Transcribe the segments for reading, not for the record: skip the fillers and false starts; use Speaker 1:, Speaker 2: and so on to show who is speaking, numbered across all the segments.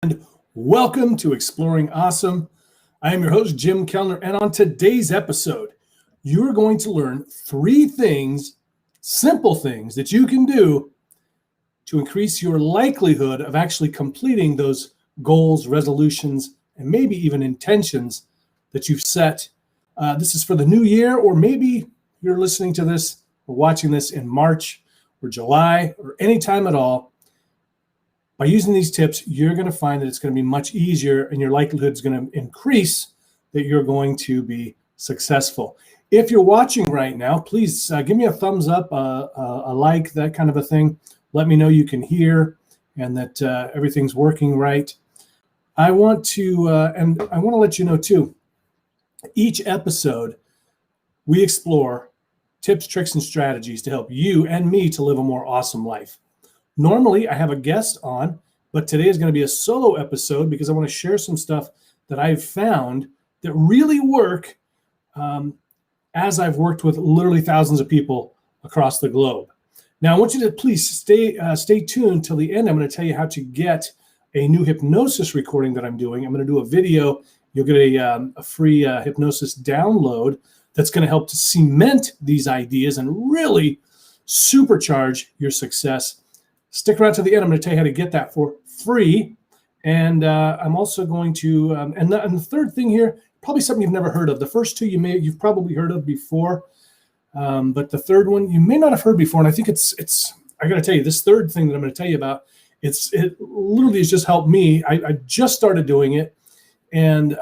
Speaker 1: and welcome to Exploring Awesome. I am your host, Jim Kellner, and on today's episode, you are going to learn 3 things, simple things that you can do to increase your likelihood of actually completing those goals, resolutions, and maybe even intentions that you've set. This is for the new year, or maybe you're listening to this or watching this in March or July or any time at all. By using these tips, you're going to find that it's going to be much easier and your likelihood is going to increase that you're going to be successful. If you're watching right now, please give me a thumbs up, a like, that kind of a thing. Let me know you can hear and that everything's working right. I want to let you know too, each episode we explore tips, tricks, and strategies to help you and me to live a more awesome life. Normally, I have a guest on, but today is going to be a solo episode because I want to share some stuff that I've found that really work as I've worked with literally thousands of people across the globe. Now, I want you to please stay tuned till the end. I'm going to tell you how to get a new hypnosis recording that I'm doing. I'm going to do a video. You'll get a free hypnosis download that's going to help to cement these ideas and really supercharge your success. Stick around to the end. I'm going to tell you how to get that for free. And I'm also going to, and the third thing here, probably something you've never heard of. The first 2 you've probably heard of before, but the third one you may not have heard before. And I think it's I got to tell you, this third thing that I'm going to tell you about, it literally has just helped me. I just started doing it, and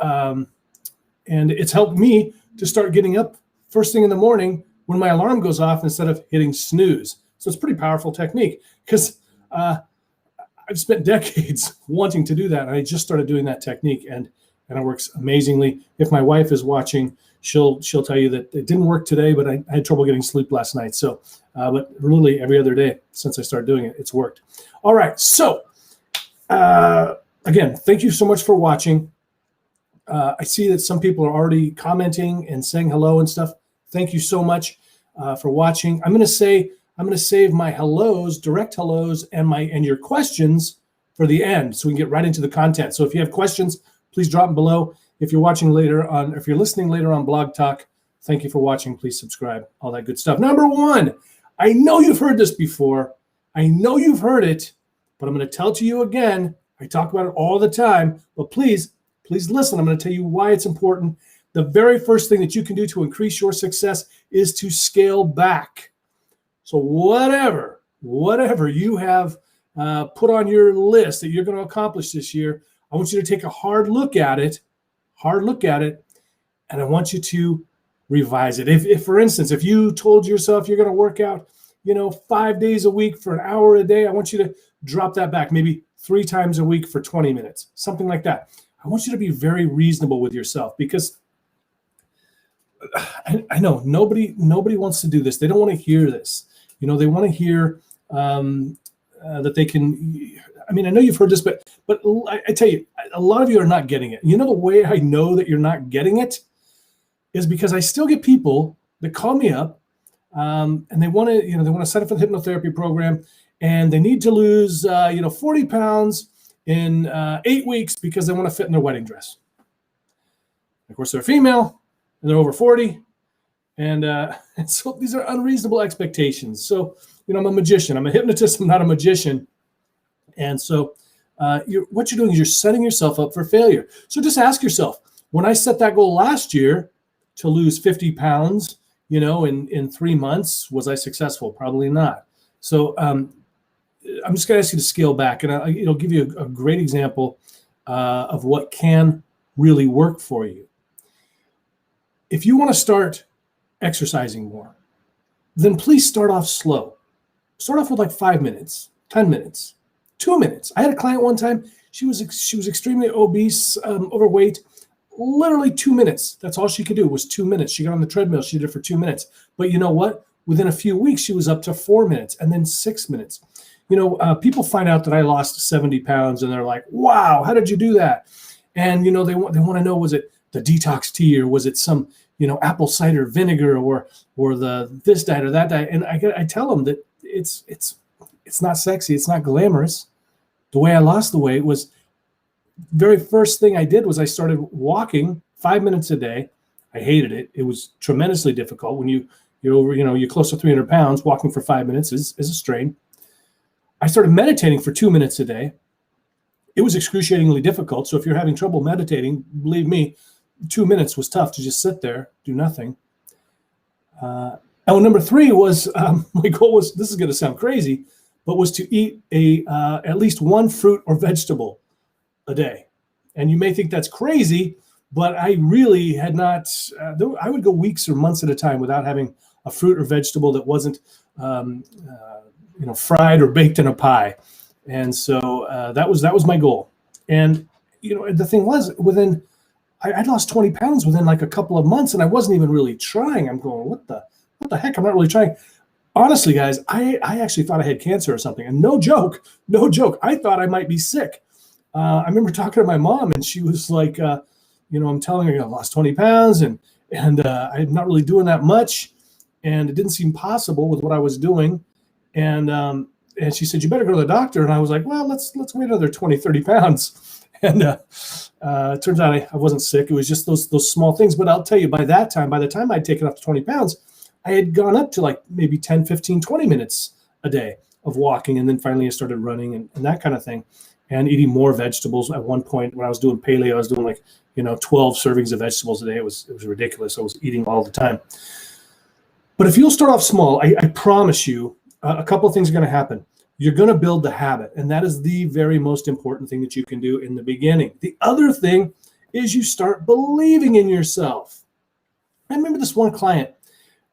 Speaker 1: it's helped me to start getting up first thing in the morning when my alarm goes off instead of hitting snooze. So it's a pretty powerful technique because I've spent decades wanting to do that, and I just started doing that technique, and it works amazingly. If my wife is watching, she'll tell you that it didn't work today, but I had trouble getting sleep last night. So, but really every other day since I started doing it, it's worked. All right. So again, thank you so much for watching. I see that some people are already commenting and saying hello and stuff. Thank you so much for watching. I'm going to save my hellos, direct hellos, and your questions for the end, so we can get right into the content. So if you have questions, please drop them below. If you're watching later on, if you're listening later on Blog Talk, thank you for watching. Please subscribe, all that good stuff. Number 1, I know you've heard this before. I know you've heard it, but I'm going to tell it to you again. I talk about it all the time, but please listen. I'm going to tell you why it's important. The very first thing that you can do to increase your success is to scale back. So whatever you have put on your list that you're going to accomplish this year, I want you to take a hard look at it, and I want you to revise it. If for instance, if you told yourself you're going to work out, 5 days a week for an hour a day, I want you to drop that back, maybe 3 times a week for 20 minutes, something like that. I want you to be very reasonable with yourself, because I know nobody wants to do this. They don't want to hear this. They want to hear that they can. I mean, I know you've heard this, but I tell you, a lot of you are not getting it. The way I know that you're not getting it is because I still get people that call me up, and they want to sign up for the hypnotherapy program, and they need to lose 40 pounds in 8 weeks because they want to fit in their wedding dress. Of course, they're female and they're over 40. And so these are unreasonable expectations. So, I'm a magician. I'm a hypnotist. I'm not a magician. And so what you're doing is you're setting yourself up for failure. So just ask yourself, when I set that goal last year to lose 50 pounds, in 3 months, was I successful? Probably not. So I'm just going to ask you to scale back. And it'll give you a great example of what can really work for you. If you want to start exercising more, then please start off slow. Start off with like 5 minutes, 10 minutes, 2 minutes. I had a client one time. She was extremely obese, overweight. Literally 2 minutes. That's all she could do was 2 minutes. She got on the treadmill. She did it for 2 minutes. But you know what? Within a few weeks, she was up to 4 minutes and then 6 minutes. People find out that I lost 70 pounds and they're like, wow, how did you do that? And, they want to know, was it the detox tea, or was it some, apple cider vinegar, or the this diet or that diet? And I tell them that it's not sexy. It's not glamorous. The way I lost the weight was very first thing I did was I started walking 5 minutes a day. I hated it. It was tremendously difficult when you're over, you're close to 300 pounds. Walking for 5 minutes is a strain. I started meditating for 2 minutes a day. It was excruciatingly difficult. So if you're having trouble meditating, believe me, 2 minutes was tough to just sit there, do nothing. And number three was, my goal was, this is going to sound crazy, but was to eat at least one fruit or vegetable a day. And you may think that's crazy, but I really had not, I would go weeks or months at a time without having a fruit or vegetable that wasn't, fried or baked in a pie. And so that was my goal. And, the thing was, I'd lost 20 pounds within like a couple of months, and I wasn't even really trying. I'm going, what the heck? I'm not really trying. Honestly, guys, I actually thought I had cancer or something. And no joke, I thought I might be sick. I remember talking to my mom, and she was like, I'm telling her I lost 20 pounds and I'm not really doing that much. And it didn't seem possible with what I was doing. And she said, you better go to the doctor. And I was like, well, let's wait another 20, 30 pounds. And it turns out I wasn't sick. It was just those small things. But I'll tell you, by the time I'd taken up to 20 pounds, I had gone up to like maybe 10, 15, 20 minutes a day of walking. And then finally I started running and that kind of thing, and eating more vegetables. At one point when I was doing paleo, I was doing like, 12 servings of vegetables a day. It was ridiculous. I was eating all the time. But if you'll start off small, I promise you a couple of things are going to happen. You're going to build the habit. And that is the very most important thing that you can do in the beginning. The other thing is you start believing in yourself. I remember this one client.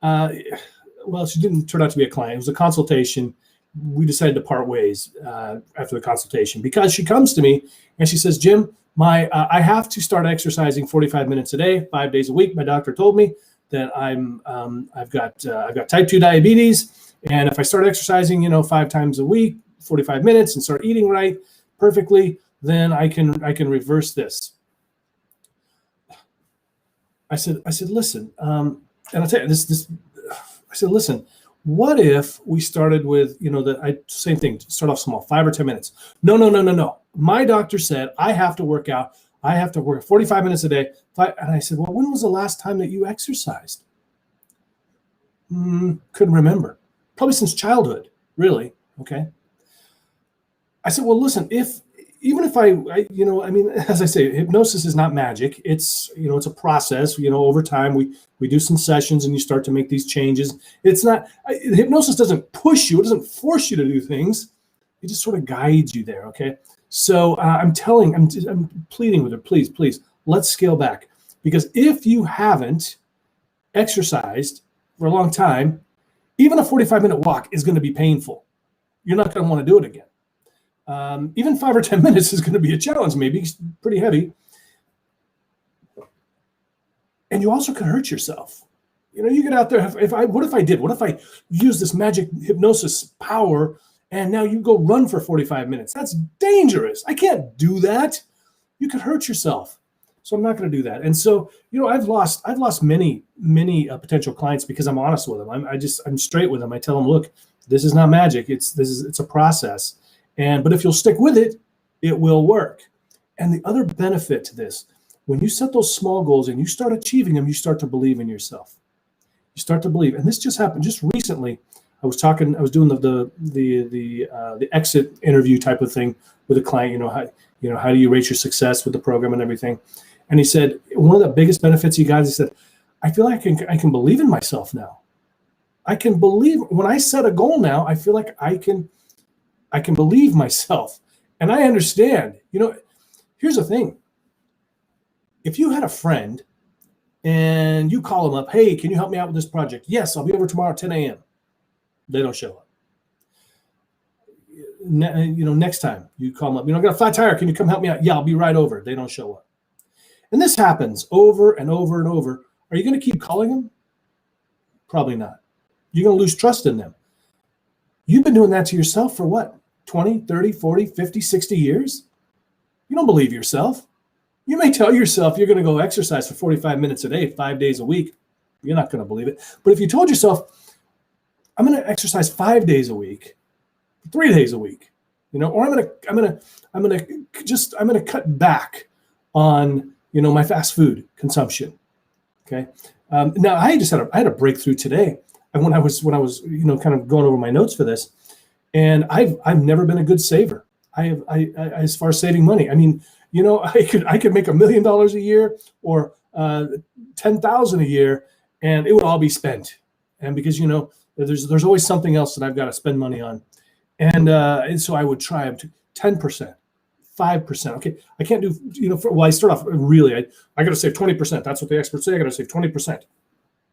Speaker 1: She didn't turn out to be a client. It was a consultation. We decided to part ways after the consultation because she comes to me and she says, Jim, I have to start exercising 45 minutes a day, 5 days a week. My doctor told me that I've got type 2 diabetes. And if I start exercising, 5 times a week, 45 minutes, and start eating right perfectly, then I can reverse this. I said, listen, and I'll tell you this. I said, listen, what if we started with, same thing, start off small, 5 or 10 minutes. No. My doctor said I have to work out. I have to work 45 minutes a day. And I said, well, when was the last time that you exercised? Couldn't remember. Probably since childhood, really. Okay. I said, well, listen, even if as I say, hypnosis is not magic. It's, it's a process. Over time, we do some sessions and you start to make these changes. It's not, hypnosis doesn't push you. It doesn't force you to do things. It just sort of guides you there. Okay. So I'm pleading with her, please, let's scale back. Because if you haven't exercised for a long time, even a 45-minute walk is going to be painful. You're not going to want to do it again. Even 5 or 10 minutes is going to be a challenge, maybe pretty heavy. And you also could hurt yourself. You get out there. What if I use this magic hypnosis power and now you go run for 45 minutes? That's dangerous. I can't do that. You could hurt yourself. So I'm not going to do that. And so, I've lost many potential clients because I'm honest with them. I'm straight with them. I tell them, look, this is not magic. It's a process. But if you'll stick with it, it will work. And the other benefit to this, when you set those small goals and you start achieving them, you start to believe in yourself. You start to believe. And this just happened just recently. I was doing the exit interview type of thing with a client. How do you rate your success with the program and everything? And he said, one of the biggest benefits he got, he said, I feel like I can believe in myself now. I can believe when I set a goal now, I feel like I can believe myself. And I understand, here's the thing. If you had a friend and you call them up, hey, can you help me out with this project? Yes, I'll be over tomorrow at 10 a.m. They don't show up. Next time you call them up, I got a flat tire. Can you come help me out? Yeah, I'll be right over. They don't show up. And this happens over and over and over. Are you going to keep calling them? Probably not. You're going to lose trust in them. You've been doing that to yourself for what? 20, 30, 40, 50, 60 years? You don't believe yourself. You may tell yourself you're going to go exercise for 45 minutes a day, 5 days a week. You're not going to believe it. But if you told yourself, I'm going to exercise 5 days a week, 3 days a week, or I'm gonna cut back on, my fast food consumption. Okay. Now I had a breakthrough today when I was kind of going over my notes for this, and I've never been a good saver. I as far as saving money, I mean, I could make $1 million a year or 10,000 a year, and it would all be spent. And because there's always something else that I've got to spend money on, and so I would try up to 10%, 5%. Okay, I can't do I start off really. I got to save 20%. That's what the experts say. I got to save 20%.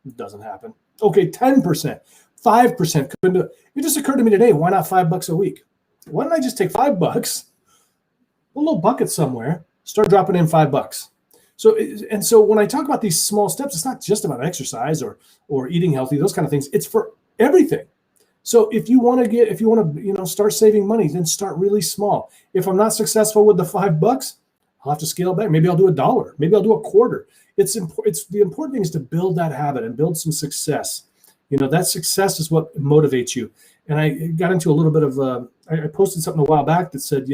Speaker 1: It doesn't happen. Okay, 10%, 5%. Couldn't do it. It just occurred to me today. Why not $5 a week? Why don't I just take $5, a little bucket somewhere, start dropping in $5? So when I talk about these small steps, it's not just about exercise or eating healthy, those kind of things. It's for everything. So if you want to start saving money, then start really small. If I'm not successful with the $5, I'll have to scale back. Maybe I'll do $1. Maybe I'll do a quarter. It's the important thing is to build that habit and build some success. That success is what motivates you. And I got into a little bit of I posted something a while back that said,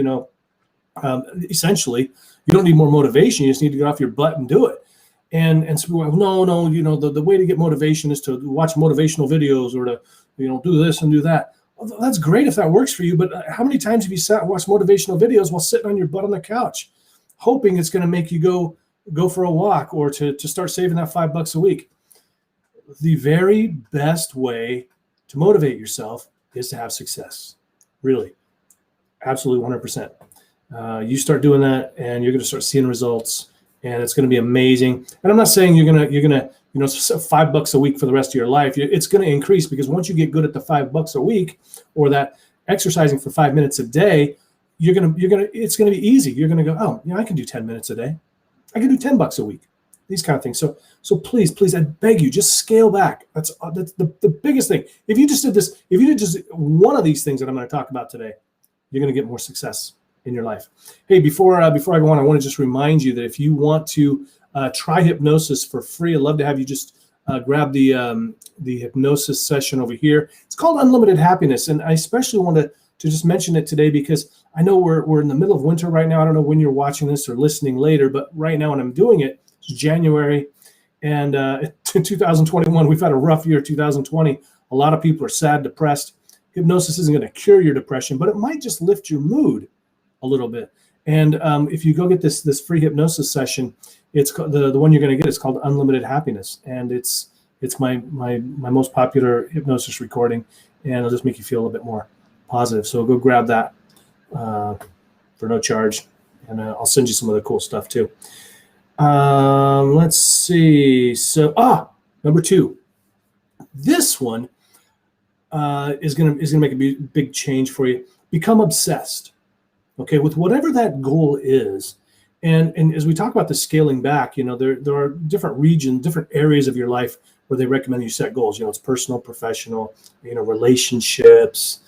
Speaker 1: essentially, you don't need more motivation. You just need to get off your butt and do it. And so no, the way to get motivation is to watch motivational videos or to, do this and do that. Well, that's great if that works for you. But how many times have you sat and watched motivational videos while sitting on your butt on the couch, hoping it's going to make you go for a walk or to start saving that $5 a week? The very best way to motivate yourself is to have success. Really. Absolutely 100%. You start doing that and you're going to start seeing results, and it's going to be amazing. And I'm not saying you're going to $5 a week for the rest of your life. It's going to increase, because once you get good at the $5 a week, or that exercising for 5 minutes a day, it's going to be easy. You're going to go, oh, I can do 10 minutes a day. I can do $10 a week. These kind of things. So please, I beg you, just scale back. That's the biggest thing. If you just did this, if you did just one of these things that I'm going to talk about today, you're going to get more success in your life. Hey, before I go on, I want to just remind you that if you want to try hypnosis for free, I'd love to have you just grab the hypnosis session over here. It's called Unlimited Happiness, and I especially want to just mention it today because I know we're in the middle of winter right now. I don't know when you're watching this or listening later, but right now when I'm doing it, it's January, and in 2021, we've had a rough year. 2020, a lot of people are sad, depressed. Hypnosis isn't going to cure your depression, but it might just lift your mood a little bit. And if you go get this free hypnosis session, it's the one you're going to get is called Unlimited Happiness, and it's my most popular hypnosis recording, and it'll just make you feel a little bit more positive. So go grab that for no charge, and I'll send you some other cool stuff too. Let's see. So number 2, this one is gonna make a big change for you. Become obsessed. Okay, with whatever that goal is. And as we talk about the scaling back, there are different regions, different areas of your life where they recommend you set goals. It's personal, professional, relationships,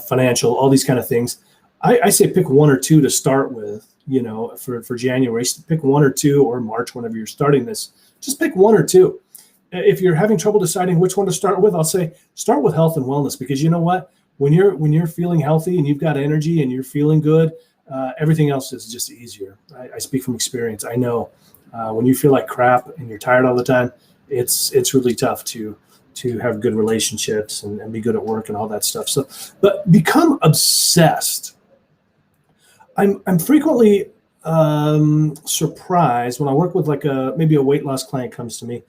Speaker 1: financial, all these kind of things. I say pick 1 or 2 to start with, for January. Pick 1 or 2, or March, whenever you're starting this. Just pick 1 or 2. If you're having trouble deciding which one to start with, I'll say start with health and wellness, because you know what? When you're feeling healthy and you've got energy and you're feeling good, everything else is just easier. I speak from experience. I know when you feel like crap and you're tired all the time, it's really tough to have good relationships and be good at work and all that stuff. So, but become obsessed. I'm frequently surprised when I work with maybe a weight loss client comes to me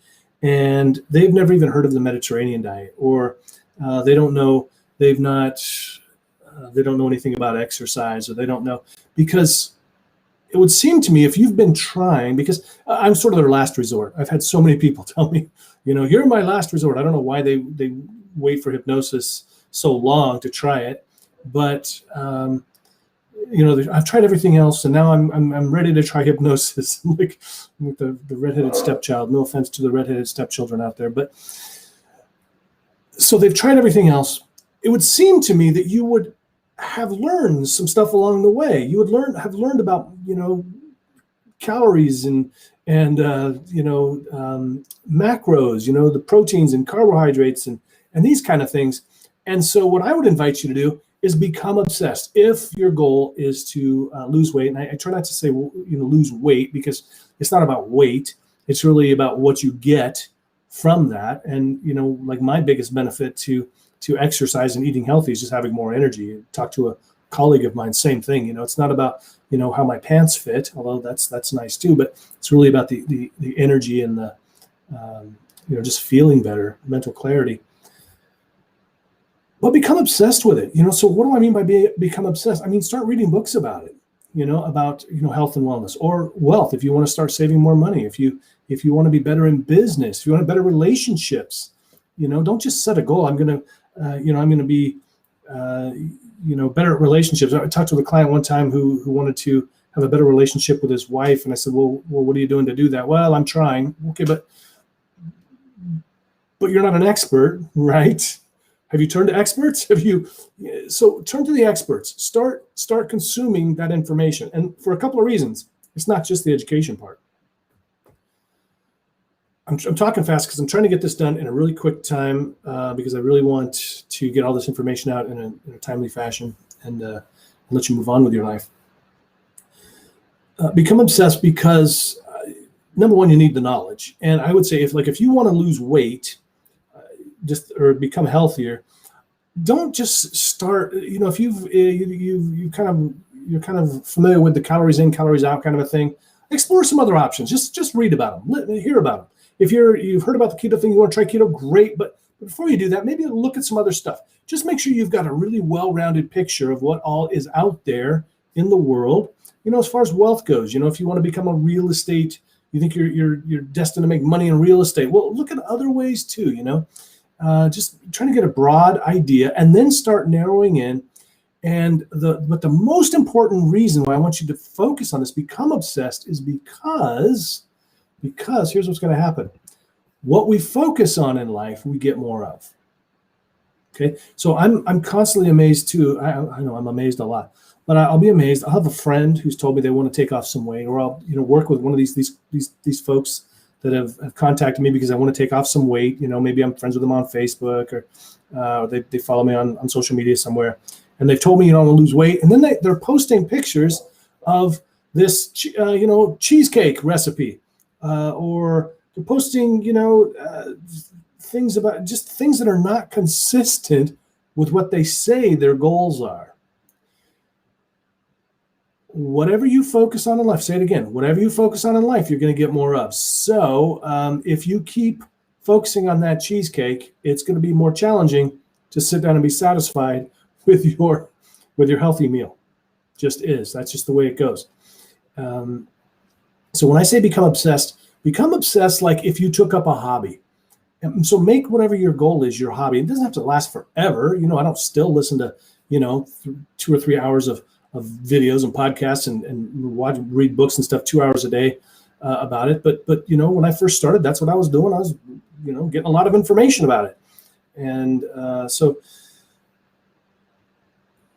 Speaker 1: and they've never even heard of the Mediterranean diet, or they don't know anything about exercise, or they don't know, because it would seem to me if you've been trying, because I'm sort of their last resort. I've had so many people tell me, you're my last resort. I don't know why they wait for hypnosis so long to try it, but I've tried everything else, and now I'm ready to try hypnosis. Like the redheaded stepchild. No offense to the redheaded stepchildren out there, but so they've tried everything else. It would seem to me that you would have learned some stuff along the way. You would have learned about calories and macros, the proteins and carbohydrates and these kind of things. And so what I would invite you to do is become obsessed. If your goal is to lose weight, and I try not to say, lose weight, because it's not about weight. It's really about what you get from that. And, like my biggest benefit to exercise and eating healthy is just having more energy. Talk to a colleague of mine, same thing. It's not about, how my pants fit, although that's nice too, but it's really about the energy and the, just feeling better, mental clarity. But become obsessed with it. So what do I mean by become obsessed? I mean, start reading books about it, about, health and wellness, or wealth. If you want to start saving more money, if you want to be better in business, if you want better relationships, don't just set a goal. I'm going to be, better at relationships. I talked to a client one time who wanted to have a better relationship with his wife. And I said, well, what are you doing to do that? Well, I'm trying. Okay, but you're not an expert, right? Have you turned to experts? So turn to the experts. Start consuming that information. And for a couple of reasons. It's not just the education part. I'm talking fast because I'm trying to get this done in a really quick time because I really want to get all this information out in a timely fashion and let you move on with your life. Become obsessed because number one, you need the knowledge. And I would say if you want to lose weight, or become healthier, don't just start. If you're kind of familiar with the calories in, calories out kind of a thing, explore some other options. Just read about them, hear about them. If you've heard about the keto thing, you want to try keto, great. But before you do that, maybe look at some other stuff. Just make sure you've got a really well-rounded picture of what all is out there in the world. As far as wealth goes, if you want to become a real estate, you think you're destined to make money in real estate. Well, look at other ways too. Just trying to get a broad idea and then start narrowing in. But the most important reason why I want you to focus on this, become obsessed, is because here's what's going to happen. What we focus on in life, we get more of. Okay, so I'm constantly amazed too. I know I'm amazed a lot, but I'll be amazed. I'll have a friend who's told me they want to take off some weight, or I'll work with one of these folks that have contacted me because I want to take off some weight. Maybe I'm friends with them on Facebook, or they follow me on social media somewhere, and they've told me I want to lose weight, and then they're posting pictures of this cheesecake recipe, or they're posting things that are not consistent with what they say their goals are. Whatever you focus on in life, say it again, whatever you focus on in life, you're going to get more of. So if you keep focusing on that cheesecake, it's going to be more challenging to sit down and be satisfied with your healthy meal. Just is. That's just the way it goes. So when I say become obsessed like if you took up a hobby. And so make whatever your goal is your hobby. It doesn't have to last forever. I don't still listen to 2 or 3 hours of videos and podcasts and read books and stuff 2 hours a day about it. But when I first started, that's what I was doing. I was getting a lot of information about it. And so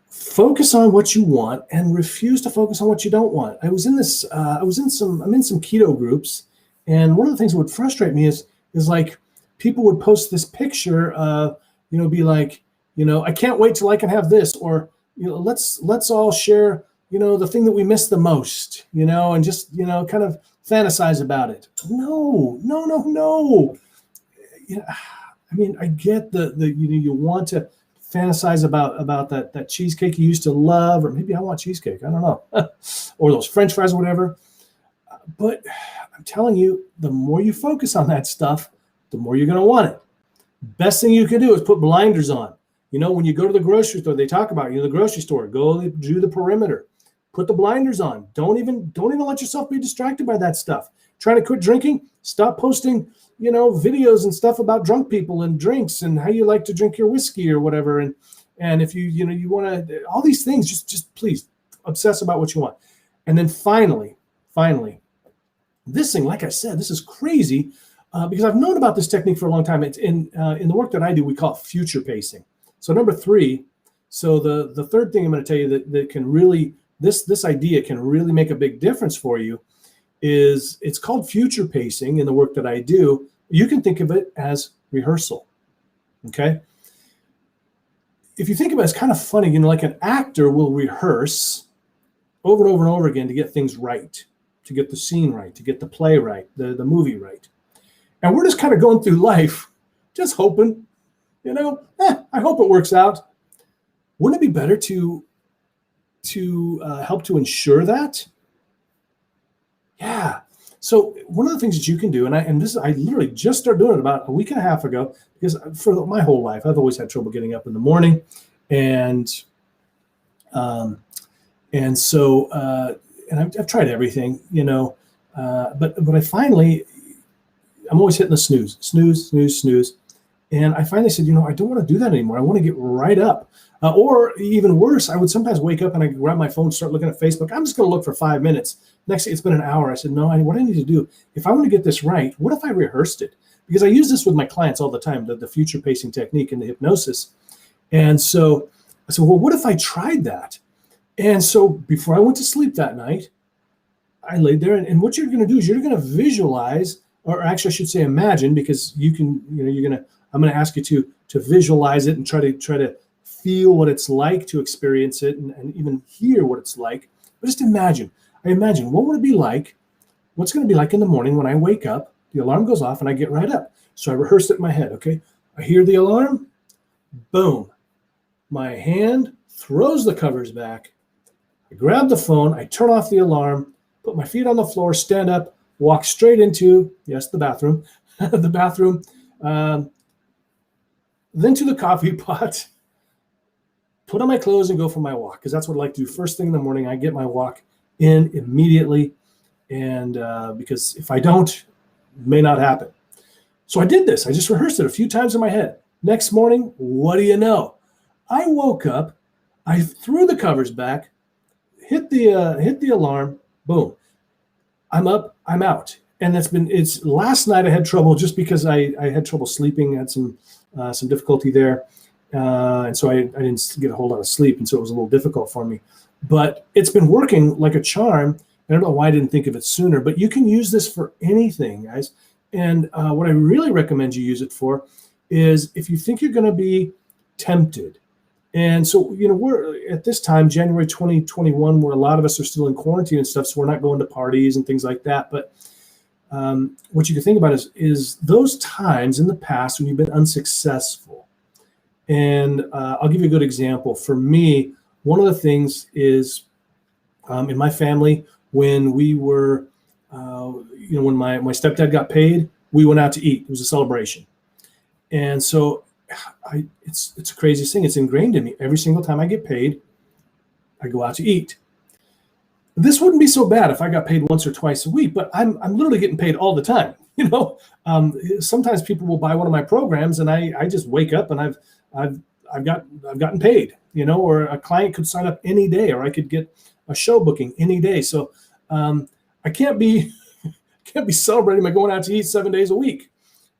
Speaker 1: focus on what you want and refuse to focus on what you don't want. I'm in some keto groups, and one of the things that would frustrate me is like people would post this picture, be like, I can't wait till I can have this, or let's all share, the thing that we miss the most, and just, kind of fantasize about it. No. I mean, I get you want to fantasize about that cheesecake you used to love, or maybe I want cheesecake, I don't know, or those French fries or whatever. But I'm telling you, the more you focus on that stuff, the more you're going to want it. Best thing you can do is put blinders on. When you go to the grocery store, they talk about, the grocery store, go do the perimeter, put the blinders on. Don't even let yourself be distracted by that stuff. Trying to quit drinking, stop posting, videos and stuff about drunk people and drinks and how you like to drink your whiskey or whatever. And if you want to, all these things, just please obsess about what you want. And then finally, this thing, like I said, this is crazy because I've known about this technique for a long time. It's in the work that I do, we call it future pacing. So number 3, so the third thing I'm going to tell you that can really, this idea can really make a big difference for you is it's called future pacing in the work that I do. You can think of it as rehearsal, okay? if you think about it, it's kind of funny, you know, like an actor will rehearse over and over and over again to get things right, to get the scene right, to get the play right, the movie right. And we're just kind of going through life, just hoping, you know, I hope it works out. Wouldn't it be better to help to ensure that? Yeah. So one of the things that you can do, I literally just started doing it about a week and a half ago, because for my whole life, I've always had trouble getting up in the morning. And I've tried everything, you know, but I finally, I'm always hitting the snooze. And I finally said, you know, I don't want to do that anymore. I want to get right up. Or even worse, I would sometimes wake up and I grab my phone, start looking at Facebook. I'm just going to look for 5 minutes. Next thing, it's been an hour. I said, no, what I need to do, if I want to get this right, what if I rehearsed it? Because I use this with my clients all the time, the future pacing technique and the hypnosis. And so I said, well, what if I tried that? And so before I went to sleep that night, I laid there, and what you're going to do is you're going to visualize, or actually I should say imagine, because you can, you know, I'm going to ask you to visualize it and try to feel what it's like to experience it, and even hear what it's like. But just imagine. I imagine, what would it be like? What's going to be like in the morning when I wake up, the alarm goes off, and I get right up. So I rehearsed it in my head. Okay, I hear the alarm. Boom. My hand throws the covers back. I grab the phone. I turn off the alarm. Put my feet on the floor. Stand up. Walk straight into, yes, the bathroom. The bathroom. Then to the coffee pot. Put on my clothes and go for my walk, because that's what I like to do first thing in the morning. I get my walk in immediately, and because if I don't, it may not happen. So I did this. I just rehearsed it a few times in my head. Next morning, what do you know? I woke up, I threw the covers back, hit the alarm, boom. I'm up, I'm out. And it's last night I had trouble just because I had trouble sleeping, had some difficulty there. And so I didn't get a whole lot of sleep, and so it was a little difficult for me. But it's been working like a charm. I don't know why I didn't think of it sooner, but you can use this for anything, guys. And what I really recommend you use it for is if you think you're going to be tempted. And so, you know, we're at this time, January 2021, where a lot of us are still in quarantine and stuff, so we're not going to parties and things like that. But what you can think about is those times in the past when you've been unsuccessful. And I'll give you a good example. For me, one of the things is in my family, when we were, when my stepdad got paid, we went out to eat. It was a celebration. And so it's the craziest thing. It's ingrained in me. Every single time I get paid, I go out to eat. This wouldn't be so bad if I got paid once or twice a week, but I'm literally getting paid all the time. You know, sometimes people will buy one of my programs, and I just wake up and I've gotten paid. You know, or a client could sign up any day, or I could get a show booking any day. So I can't be celebrating by going out to eat 7 days a week.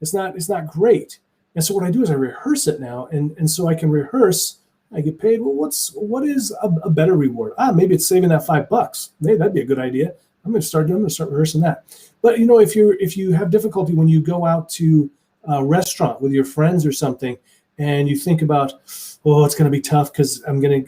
Speaker 1: It's not great. And so what I do is I rehearse it now, and so I can rehearse. I get paid. Well, what is a better reward? Maybe it's saving that $5. Maybe that'd be a good idea. I'm going to start rehearsing that. But you know, if you have difficulty when you go out to a restaurant with your friends or something, and you think about, oh, it's going to be tough because I'm gonna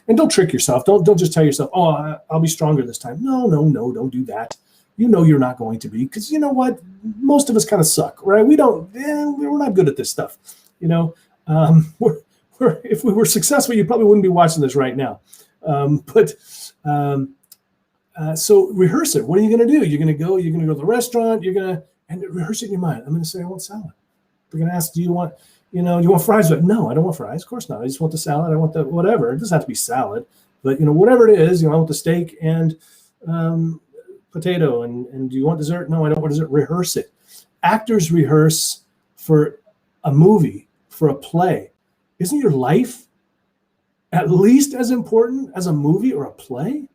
Speaker 1: and don't trick yourself. Don't just tell yourself, oh, I'll be stronger this time. No, don't do that. You know you're not going to be, because you know what? Most of us kind of suck, right? We're not good at this stuff. You know, if we were successful, you probably wouldn't be watching this right now. So rehearse it. What are you going to do? You're going to go to the restaurant. And rehearse it in your mind. I'm going to say, I want salad. They're going to ask, do you want fries? But no, I don't want fries. Of course not. I just want the salad. I want the whatever. It doesn't have to be salad, but you know, whatever it is, you know, I want the steak and potato. And do you want dessert? No, I don't want dessert. Rehearse it. Actors rehearse for a movie, for a play. Isn't your life at least as important as a movie or a play?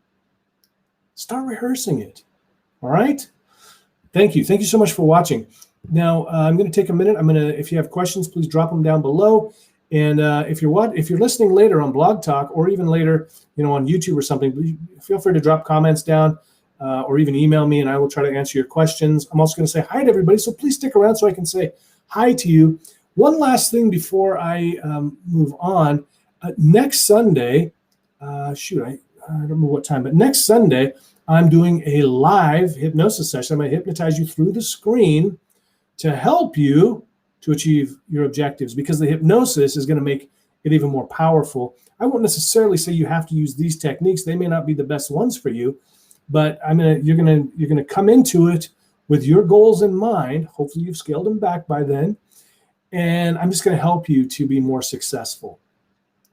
Speaker 1: Start rehearsing it. All right. Thank you. Thank you so much for watching. Now, I'm going to take a minute. If you have questions, please drop them down below. And if you're listening later on Blog Talk, or even later, you know, on YouTube or something, feel free to drop comments down or even email me, and I will try to answer your questions. I'm also going to say hi to everybody, so please stick around so I can say hi to you. One last thing before I move on. Next Sunday, I don't remember what time, but next Sunday, I'm doing a live hypnosis session. I'm going to hypnotize you through the screen to help you to achieve your objectives, because the hypnosis is going to make it even more powerful. I won't necessarily say you have to use these techniques. They may not be the best ones for you, but you're gonna come into it with your goals in mind. Hopefully you've scaled them back by then. And I'm just going to help you to be more successful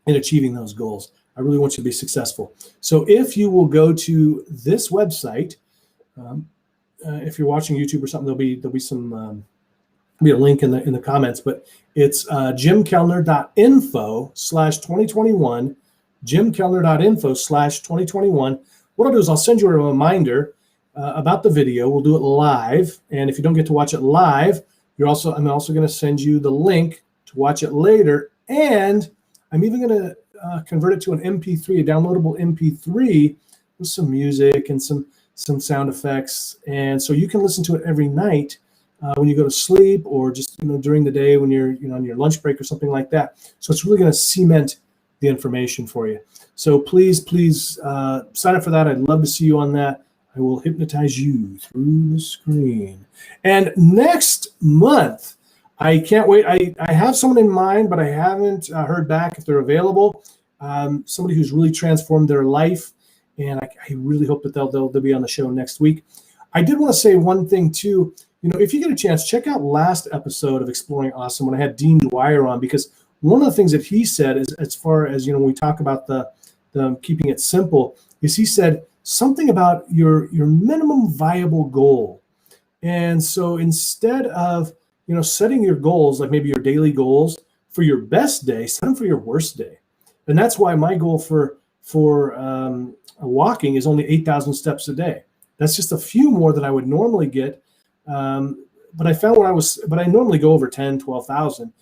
Speaker 1: in achieving those goals. I really want you to be successful. So if you will go to this website, if you're watching YouTube or something, there'll be some be a link in the comments, but it's jimkellner.info/2021, jimkellner.info/2021. What I'll do is I'll send you a reminder about the video. We'll do it live, and if you don't get to watch it live, I'm also going to send you the link to watch it later, and I'm even going to convert it to an MP3, a downloadable MP3 with some music and some sound effects, and so you can listen to it every night when you go to sleep, or just during the day when you're on your lunch break or something like that. So it's really going to cement the information for you. So please sign up for that. I'd love to see you on that. I will hypnotize you through the screen. And next month, I can't wait. I have someone in mind, but I haven't heard back if they're available. Somebody who's really transformed their life, and I really hope that they'll be on the show next week. I did want to say one thing too. If you get a chance, check out last episode of Exploring Awesome when I had Dean Dwyer on, because one of the things that he said is, as far as when we talk about the keeping it simple, is he said something about your minimum viable goal. And so instead of setting your goals, like maybe your daily goals for your best day, set them for your worst day. And that's why my goal for walking is only 8,000 steps a day. That's just a few more than I would normally get. But I found but I normally go over 10, 12,000.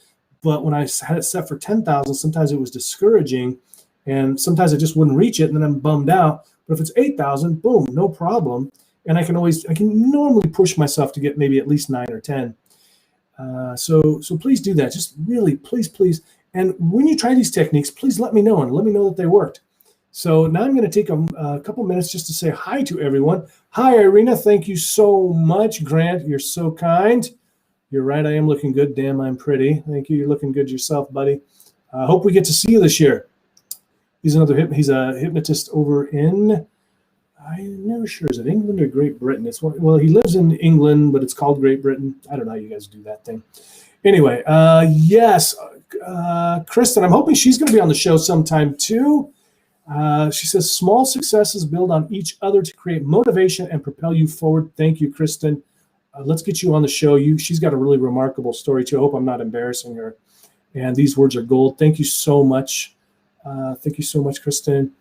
Speaker 1: But when I had it set for 10,000, sometimes it was discouraging, and sometimes I just wouldn't reach it, and then I'm bummed out. But if it's 8,000, boom, no problem. And I can normally push myself to get maybe at least 9 or 10. So please do that. Just really, please. And when you try these techniques, please let me know, and let me know that they worked. So now I'm going to take a couple minutes just to say hi to everyone. Hi, Irina. Thank you so much. Grant, you're so kind. You're right. I am looking good. Damn, I'm pretty. Thank you. You're looking good yourself, buddy. I hope we get to see you this year. He's a hypnotist over in, I'm never sure, is it England or Great Britain? Well, he lives in England, but it's called Great Britain. I don't know how you guys do that thing. Anyway, yes, Kristen, I'm hoping she's going to be on the show sometime too. She says, small successes build on each other to create motivation and propel you forward. Thank you, Kristen. Let's get you on the show. She's got a really remarkable story too. I hope I'm not embarrassing her. And these words are gold. Thank you so much. Thank you so much, Kristen.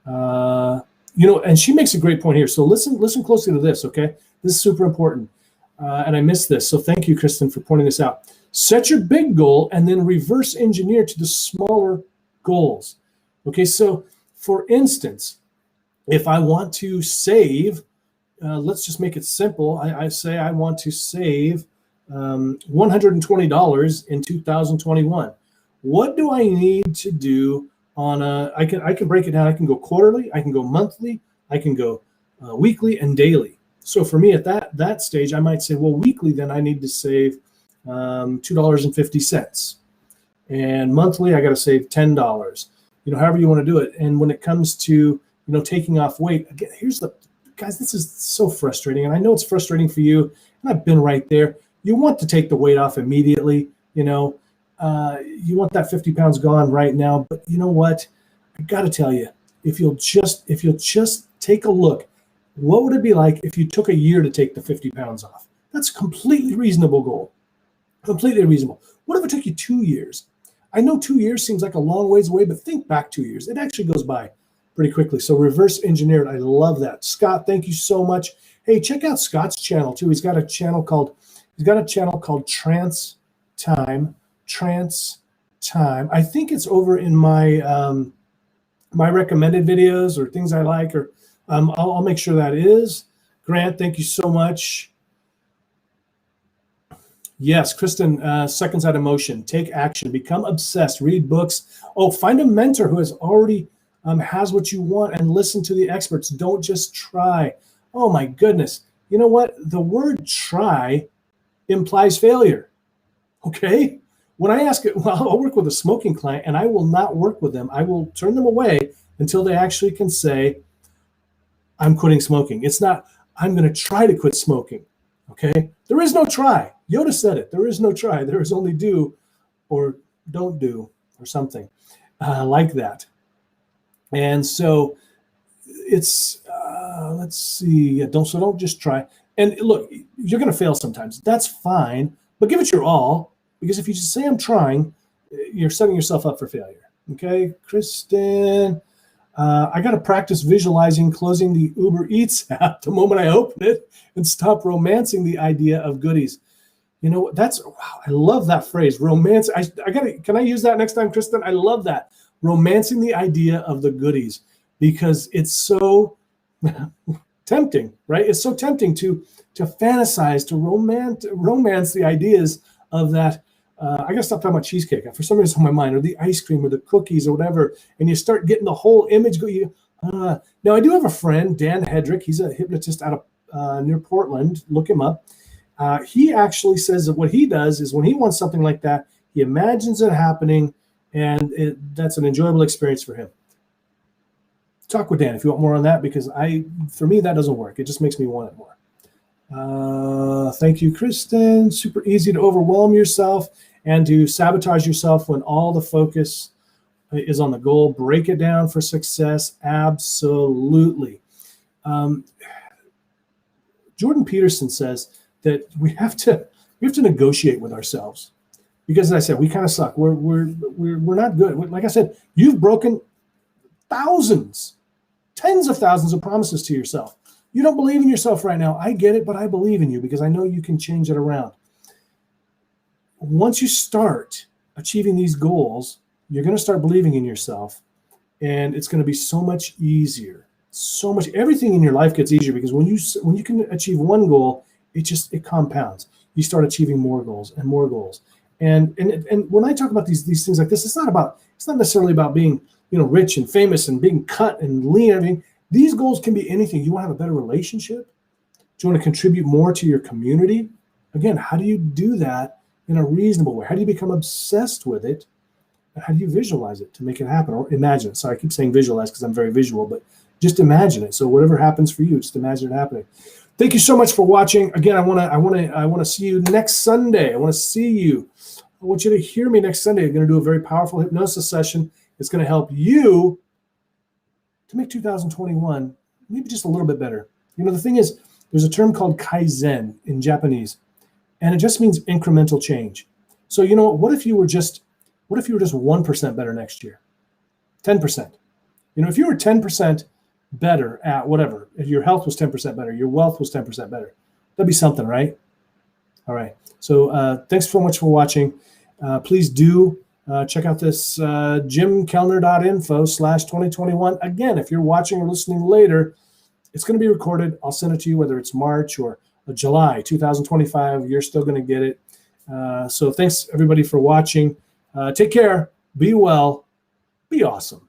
Speaker 1: And she makes a great point here. So listen closely to this, okay? This is super important. And I missed this. So thank you, Kristen, for pointing this out. Set your big goal and then reverse engineer to the smaller goals. Okay, so for instance, if I want to save, let's just make it simple. I say I want to save $120 in 2021. What do I need to do I can break it down. I can go quarterly, I can go monthly, I can go weekly and daily. So for me at that stage, I might say, well, weekly, then I need to save $2.50. And monthly, I got to save $10. However you want to do it. And when it comes to, taking off weight, again, guys, this is so frustrating. And I know it's frustrating for you. And I've been right there. You want to take the weight off immediately. You want that 50 pounds gone right now. But you know what? I got to tell you, if you'll just take a look, what would it be like if you took a year to take the 50 pounds off? That's a completely reasonable goal. Completely reasonable. What if it took you 2 years? I know 2 years seems like a long ways away, but think back 2 years. It actually goes by pretty quickly. So reverse engineered. I love that. Scott, thank you so much. Hey, check out Scott's channel too. He's got a channel called Trance Time. I think it's over in my my recommended videos or things I like, or I'll make sure that is. Grant, thank you so much. Yes, Kristen, seconds out of motion. Take action. Become obsessed. Read books. Oh, find a mentor who has already has what you want and listen to the experts. Don't just try. Oh my goodness. You know what? The word try implies failure. Okay? When I ask it, well, I'll work with a smoking client and I will not work with them. I will turn them away until they actually can say, I'm quitting smoking. It's not, I'm going to try to quit smoking. Okay? There is no try. Yoda said it. There is no try. There is only do or don't do or something like that. And so it's, let's see. Don't just try. And look, you're going to fail sometimes. That's fine, but give it your all, because if you just say I'm trying, you're setting yourself up for failure. Okay, Kristen, I got to practice visualizing closing the Uber Eats app the moment I open it and stop romancing the idea of goodies. You know, wow, I love that phrase, romance. Can I use that next time, Kristen? I love that. Romancing the idea of the goodies, because it's so tempting, right? It's so tempting to fantasize, to romance the ideas of that. I gotta stop talking about cheesecake. For some reason, it's on my mind, or the ice cream, or the cookies, or whatever, and you start getting the whole image. Now, I do have a friend, Dan Hedrick. He's a hypnotist out of near Portland. Look him up. He actually says that what he does is when he wants something like that, he imagines it happening, and that's an enjoyable experience for him. Talk with Dan if you want more on that, because for me, that doesn't work. It just makes me want it more. Thank you, Kristen. Super easy to overwhelm yourself and to sabotage yourself when all the focus is on the goal. Break it down for success. Absolutely. Jordan Peterson says that we have to negotiate with ourselves, because as I said, we kind of suck. We're not good. Like I said, you've broken thousands, tens of thousands of promises to yourself. You don't believe in yourself right now. I get it, but I believe in you because I know you can change it around. Once you start achieving these goals, you're going to start believing in yourself, and it's going to be so much easier. So much, everything in your life gets easier, because when you can achieve one goal, it compounds. You start achieving more goals and more goals. And when I talk about these things like this, it's not necessarily about being, rich and famous and being cut and lean. I mean, these goals can be anything. You want to have a better relationship? Do you want to contribute more to your community? Again, how do you do that in a reasonable way? How do you become obsessed with it? And how do you visualize it to make it happen, or imagine it? Sorry, I keep saying visualize because I'm very visual, but just imagine it. So whatever happens for you, just imagine it happening. Thank you so much for watching. Again, I want to see you next Sunday. I want to see you. I want you to hear me next Sunday. I'm going to do a very powerful hypnosis session. It's going to help you to make 2021 maybe just a little bit better. The thing is, there's a term called Kaizen in Japanese, and it just means incremental change. So what if you were just 1% better next year? 10%. If you were 10% better at whatever, if your health was 10% better, your wealth was 10% better, that'd be something, right? All right. So thanks so much for watching. Please do check out this jimkellner.info/2021. Again, if you're watching or listening later, it's going to be recorded. I'll send it to you, whether it's March or July 2025. You're still going to get it. So thanks, everybody, for watching. Take care. Be well. Be awesome.